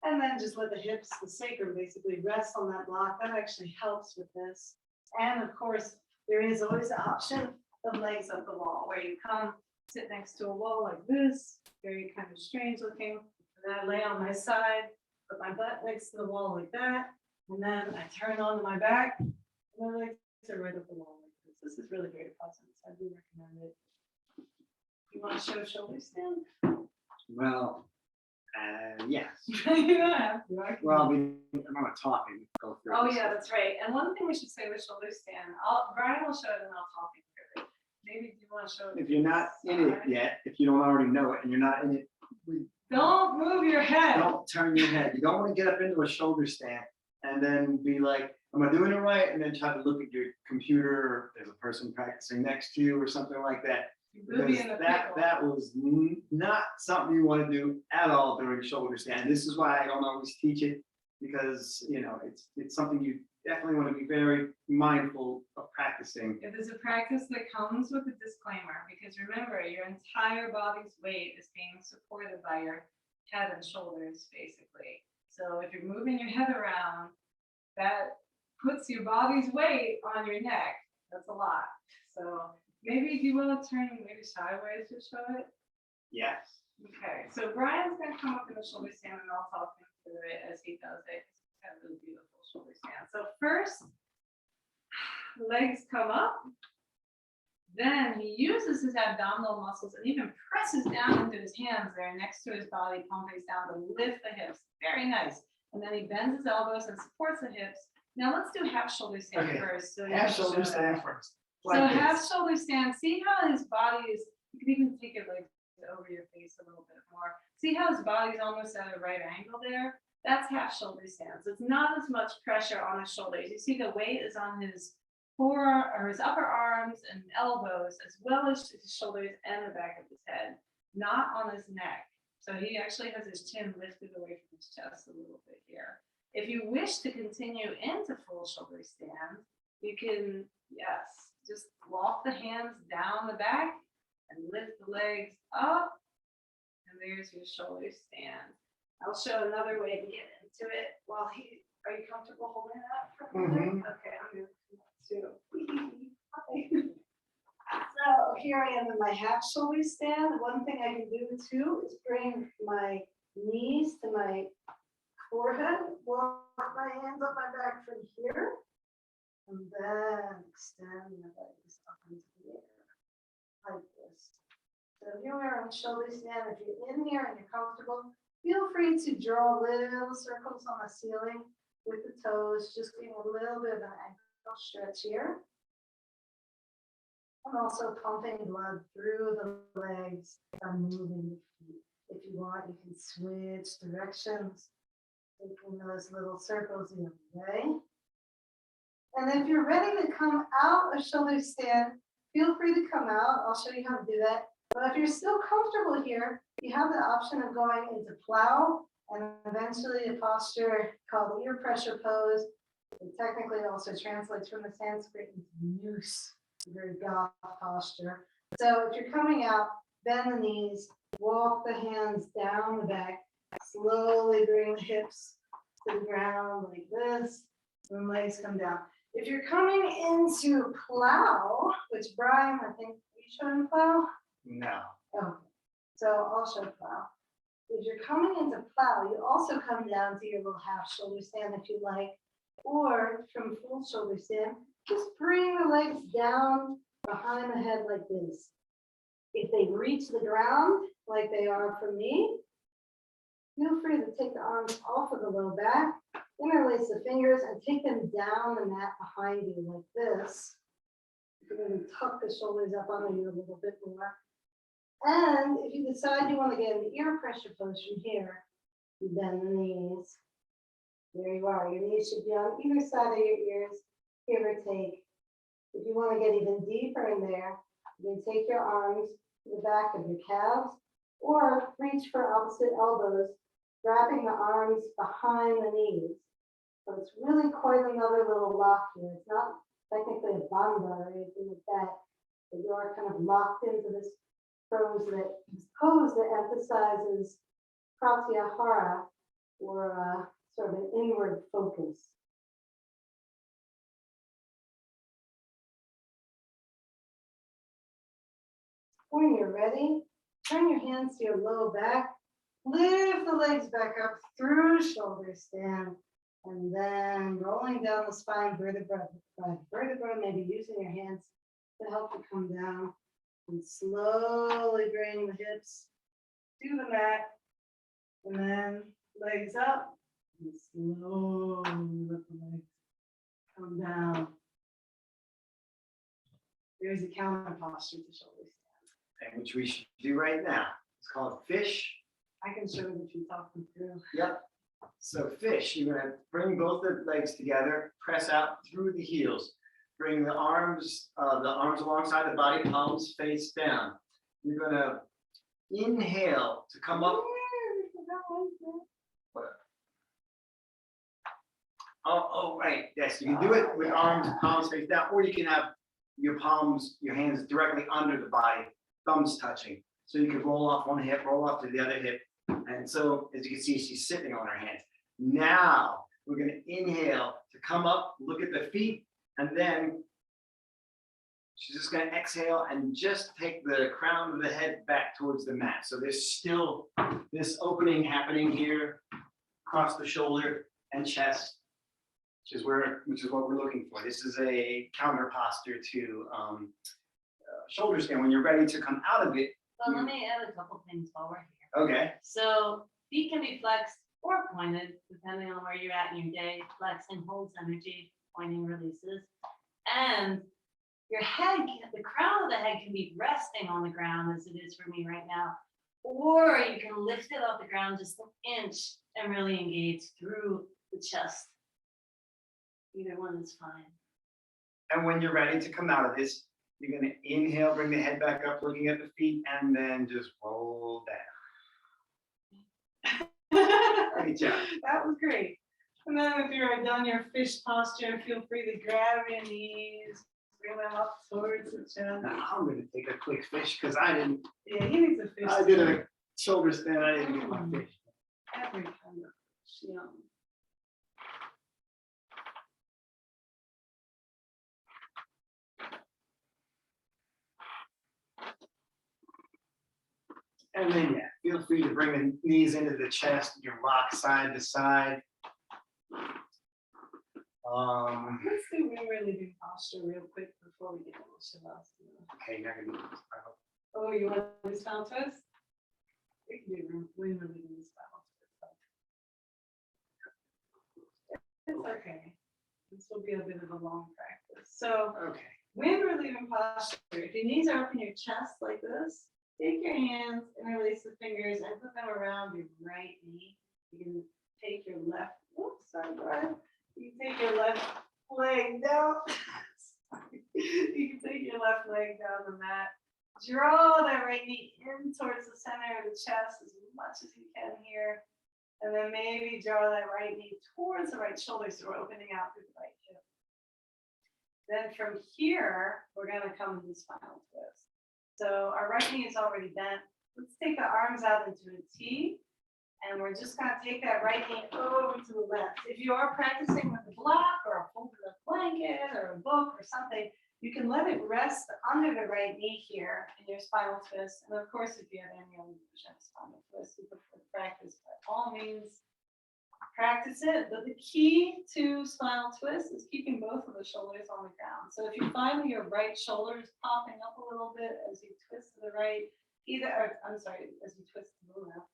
Speaker 1: and then just let the hips, the sacrum basically rest on that block. That actually helps with this. And of course, there is always the option of legs up the wall, where you come sit next to a wall like this, very kind of strange looking, and then I lay on my side, put my butt next to the wall like that, and then I turn onto my back, and my legs are right up the wall like this. This is really very pleasant, so I do recommend it. You want to show shoulder stand?
Speaker 2: Well, yes.
Speaker 1: You don't have to. I can-
Speaker 2: Well, I'm not talking. Go through
Speaker 1: Oh
Speaker 2: this.
Speaker 1: yeah, that's right. And one thing we should say with shoulder stand, Brian will show it and I'll talk you through it. Maybe do you want to show it?
Speaker 2: If you're not in it yet, if you don't already know it and you're not in it,
Speaker 1: Don't move your head.
Speaker 2: don't turn your head. You don't want to get up into a shoulder stand and then be like, am I doing it right? And then try to look at your computer, or there's a person practicing next to you or something like that.
Speaker 1: You'll be
Speaker 2: Because
Speaker 1: in the
Speaker 2: that
Speaker 1: pickle.
Speaker 2: was not something you want to do at all during shoulder stand. This is why I don't always teach it, because it's something you definitely want to be very mindful of practicing.
Speaker 1: It is a practice that comes with a disclaimer, because remember, your entire body's weight is being supported by your head and shoulders, basically. So if you're moving your head around, that puts your body's weight on your neck. That's a lot. So maybe you want to turn maybe sideways to show it.
Speaker 2: Yes.
Speaker 1: Okay, so Brian's gonna come up in the shoulder stand and I'll talk him through it as he does it. He's got a really beautiful shoulder stand. So first, legs come up. Then he uses his abdominal muscles and even presses down into his hands there next to his body, palm face down, to lift the hips. Very nice. And then he bends his elbows and supports the hips. Now let's do half shoulder stand
Speaker 2: Okay,
Speaker 1: first. So
Speaker 2: Half
Speaker 1: you can
Speaker 2: shoulder
Speaker 1: show
Speaker 2: stand
Speaker 1: that.
Speaker 2: first.
Speaker 1: So
Speaker 2: Like
Speaker 1: half
Speaker 2: this.
Speaker 1: shoulder stand. See how his body is. You can even take your legs over your face a little bit more. See how his body's almost at a right angle there? That's half shoulder stand. So it's not as much pressure on his shoulders. You see the weight is on his forearm or his upper arms and elbows, as well as his shoulders and the back of his head, not on his neck. So he actually has his chin lifted away from his chest a little bit here. If you wish to continue into full shoulder stand, you can, yes, just walk the hands down the back and lift the legs up. And there's your shoulder stand. I'll show another way to get into it while are you comfortable holding that for a minute? Okay, I'm going to So here I am in my half shoulder stand. One thing I can do too is bring my knees to my forehead, walk my hands up my back from here, and then extend my legs up into the air like this. So if you're on shoulder stand, if you're in here and you're comfortable, feel free to draw little circles on the ceiling with the toes, just getting a little bit of an ankle stretch here. And also pumping blood through the legs and moving the feet. If you want, you can switch directions, taking those little circles the other way. And if you're ready to come out of shoulder stand, feel free to come out. I'll show you how to do that. But if you're still comfortable here, you have the option of going into plow and eventually a posture called ear pressure pose. It technically also translates from the Sanskrit into noose, very goth posture. So if you're coming out, bend the knees, walk the hands down the back, slowly bring the hips to the ground like this, and legs come down. If you're coming into plow, which Brian, I think, are you showing plow?
Speaker 2: No.
Speaker 1: Oh, so I'll show plow. If you're coming into plow, you also come down to your little half shoulder stand if you like, or from full shoulder stand, just bring the legs down behind the head like this. If they reach the ground, like they are for me, feel free to take the arms off of the low back, interlace the fingers, and take them down the mat behind you like this. You're going to tuck the shoulders up under you a little bit more. And if you decide you want to get an ear pressure pose from here, you bend the knees. There you are. Your knees should be on either side of your ears, give or take. If you want to get even deeper in there, you can take your arms to the back of your calves or reach for opposite elbows, wrapping the arms behind the knees. So it's really quite another little lock here. It's not technically a bandha or anything like that, but you are kind of locked into this pose that emphasizes pratyahara, or sort of an inward focus. When you're ready, turn your hands to your low back, lift the legs back up through shoulder stand, and then rolling down the spine vertebra by vertebra, maybe using your hands to help you come down. And slowly bring the hips to the mat, and then legs up, and slowly let the legs come down. There's a counter posture to shoulder stand.
Speaker 2: And which we should do right now. It's called fish.
Speaker 1: I can show you what you're talking through.
Speaker 2: Yep. So fish, you're going to bring both the legs together, press out through the heels. Bring the arms alongside the body, palms face down. You're going to inhale to come up. Oh, right. Yes, you can do it with arms, palms face down, or you can have your hands directly under the body, thumbs touching. So you can roll off one hip, roll off to the other hip. And so, as you can see, she's sitting on her hands. Now, we're going to inhale to come up, look at the feet, and then she's just going to exhale and just take the crown of the head back towards the mat. So there's still this opening happening here across the shoulder and chest, which is what we're looking for. This is a counter posture to shoulder stand. When you're ready to come out of it.
Speaker 4: Well, let me add a couple things while we're here.
Speaker 2: Okay.
Speaker 4: So feet can be flexed or pointed, depending on where you're at in your day. Flexing holds energy, pointing releases. And your head, the crown of the head can be resting on the ground as it is for me right now. Or you can lift it off the ground just an inch and really engage through the chest. Either one is fine.
Speaker 2: And when you're ready to come out of this, you're going to inhale, bring the head back up, looking at the feet, and then just roll down. Great job.
Speaker 1: That was great. And then if you're done your fish posture, feel free to grab your knees, bring them up towards the chest.
Speaker 3: Now I'm gonna take a quick fish because I didn't.
Speaker 1: Yeah, he needs a fish.
Speaker 3: I did a shoulder stand. I didn't get my fish.
Speaker 1: Every kind of fish, yum.
Speaker 3: And then yeah, feel free to bring the knees into the chest. You can rock side to side.
Speaker 1: Let's do wind relieving posture real quick before we get into Shavasana.
Speaker 3: Okay, you're not gonna do this. I hope.
Speaker 1: Oh, you want to do spinal twist? We can do wind relieving spinal twist. It's okay. This will be a bit of a long practice. So
Speaker 3: Okay.
Speaker 1: wind relieving posture. If your knees are up in your chest like this, take your hands, interlace the fingers, and put them around your right knee. You can take your left. Oops, sorry, Brian. You can take your left leg down. You can take your left leg down the mat. Draw that right knee in towards the center of the chest as much as you can here. And then maybe draw that right knee towards the right shoulder so we're opening out through the right hip. Then from here, we're going to come to the spinal twist. So our right knee is already bent. Let's take the arms out into a T. And we're just going to take that right knee over to the left. If you are practicing with a block or a folded up blanket or a book or something, you can let it rest under the right knee here in your spinal twist. And of course, if you have any other spinal twist, you prefer practice, by all means, practice it. But the key to spinal twist is keeping both of the shoulders on the ground. So if you find that your right shoulder is popping up a little bit as you twist to the right, as you twist to the left,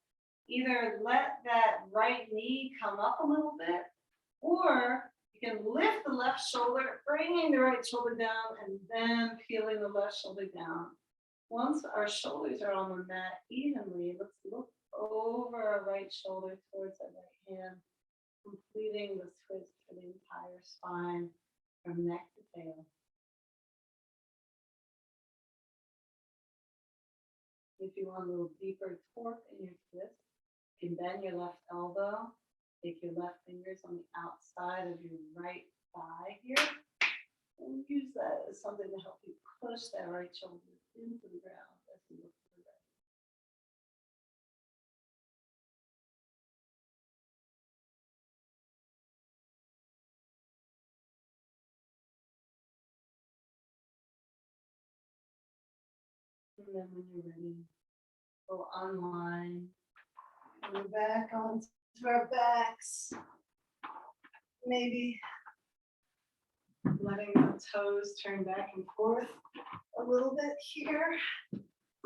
Speaker 1: either let that right knee come up a little bit, or you can lift the left shoulder, bringing the right shoulder down, and then peeling the left shoulder down. Once our shoulders are on the mat evenly, let's look over our right shoulder towards our right hand, completing the twist for the entire spine from neck to tail. If you want a little deeper torque in your twist, you can bend your left elbow, take your left fingers on the outside of your right thigh here, and use that as something to help you push that right shoulder into the ground as you look to the right. And then when you're ready, we'll unwind. We're back onto our backs. Maybe letting the toes turn back and forth a little bit here.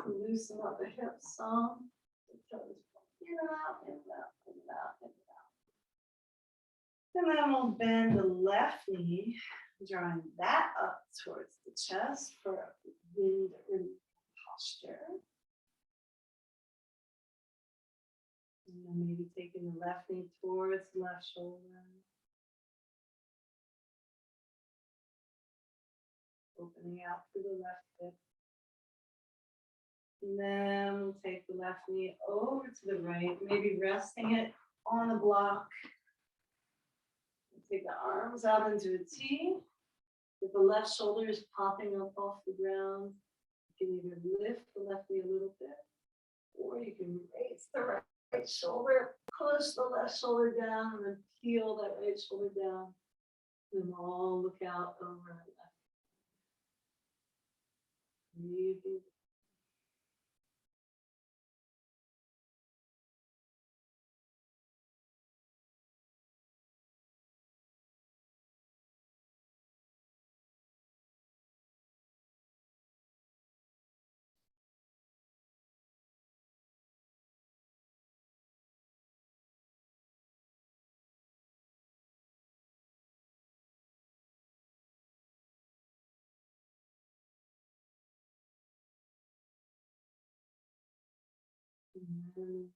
Speaker 1: Loosen up the hips some. The toes in and out, in and out, in and out, in and out. And then we'll bend the left knee, drawing that up towards the chest for a wind posture. And then maybe taking the left knee towards the left shoulder. Opening out through the left hip. And then we'll take the left knee over to the right, maybe resting it on the block. We'll take the arms out into a T. If the left shoulder is popping up off the ground, you can either lift the left knee a little bit, or you can raise the right shoulder, push the left shoulder down, and then peel that right shoulder down. And we'll all look out over our left. Breathing.
Speaker 4: And then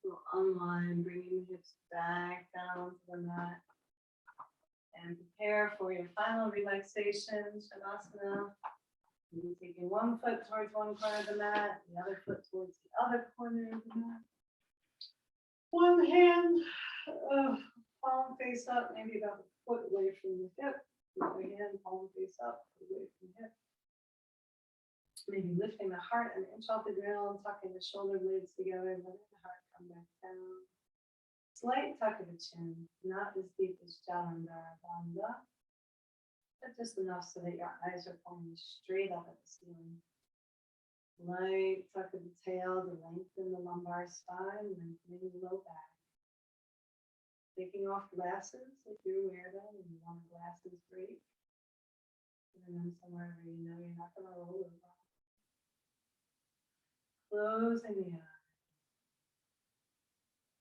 Speaker 4: we'll unwind, bringing the hips back down to the mat. And prepare for your final relaxation, Shavasana. You'll be taking one foot towards one corner of the mat, the other foot towards the other corner of the mat. One hand, palm face up, maybe about a foot away from the hip. The other hand, palm face up, away from the hip. Maybe lifting the heart an inch off the ground, tucking the shoulder blades together, letting the heart come back down. Slight tuck of the chin, not as deep as jalandhara, bandha, but just enough so that your eyes are pointing straight up at the ceiling. Light tuck of the tail to lengthen the lumbar spine, lengthening the low back. Taking off glasses if you wear them and you want a glasses break. Putting them somewhere where you know you're not going to roll over. Closing the eyes.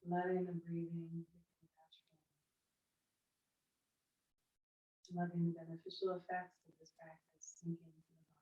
Speaker 4: Letting the breathing become natural. Letting the beneficial effects of this practice sink into the body.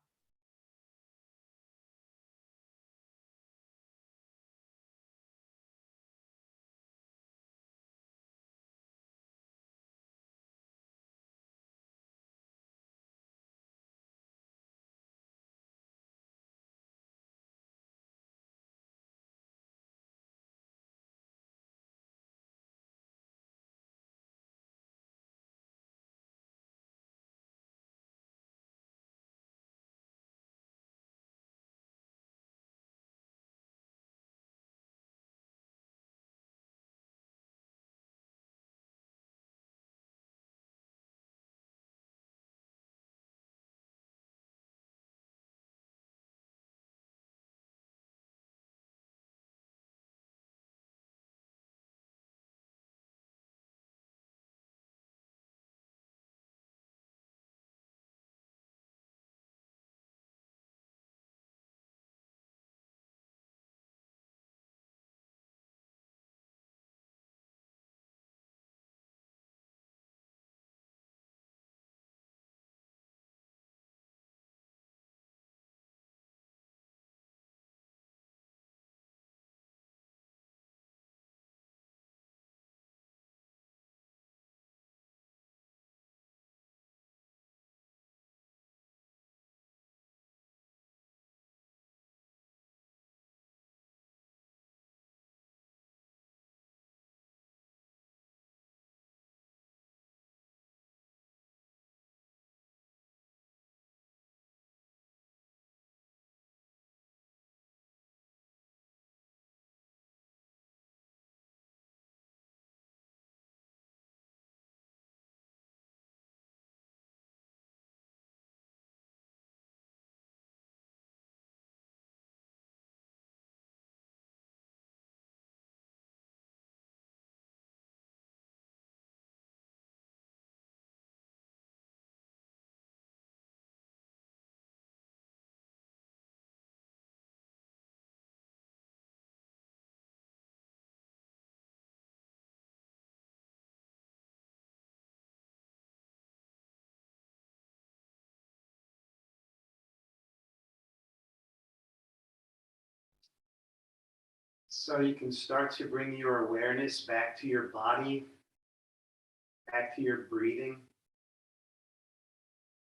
Speaker 3: So you can start to bring your awareness back to your body, back to your breathing.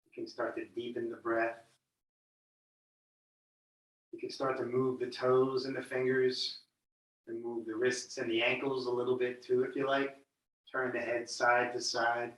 Speaker 3: You can start to deepen the breath. You can start to move the toes and the fingers, and move the wrists and the ankles a little bit too, if you like. Turn the head side to side.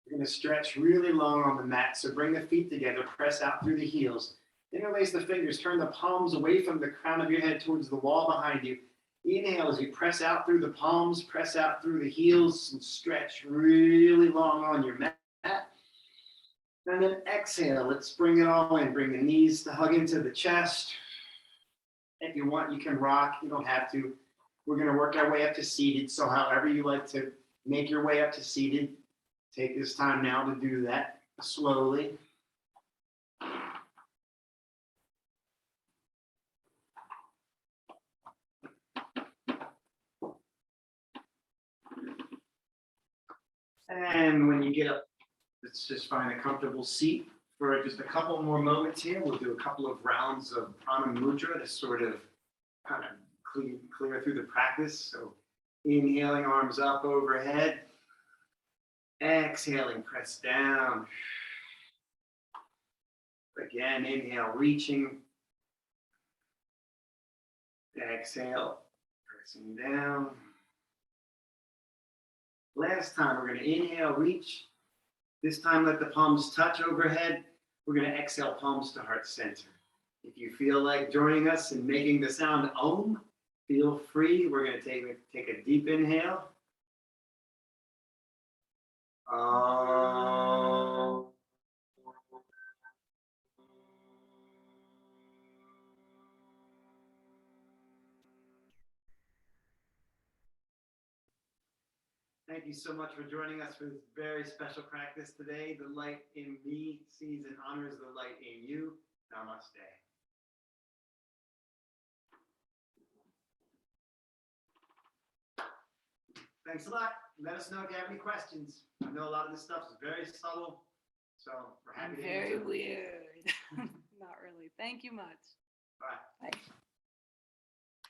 Speaker 3: You're going to stretch really long on the mat, so bring the feet together, press out through the heels. Interlace the fingers, turn the palms away from the crown of your head towards the wall behind you. Inhale as you press out through the palms, press out through the heels, and stretch really long on your mat. And then exhale, let's bring it all in. Bring the knees to hug into the chest. If you want, you can rock, you don't have to. We're going to work our way up to seated, so however you like to make your way up to seated, take this time now to do that slowly. And when you get up, let's just find a comfortable seat for just a couple more moments here, we'll do a couple of rounds of prana mudra to sort of kind of clear through the practice. So inhaling, arms up overhead. Exhaling, press down. Again, inhale, reaching. Exhale, pressing down. Last time, we're going to inhale, reach. This time, let the palms touch overhead. We're going to exhale, palms to heart center. If you feel like joining us and making the sound Om, feel free. We're going to take a deep inhale. Om. Thank you so much for joining us for this very special practice today. The light in me sees and honors the light in you. Namaste. Thanks a lot. Let us know if you have any questions. I know a lot of this stuff is very subtle, so we're happy to
Speaker 4: Very
Speaker 3: answer.
Speaker 4: weird. Not really. Thank you much.
Speaker 3: Bye.
Speaker 4: Bye.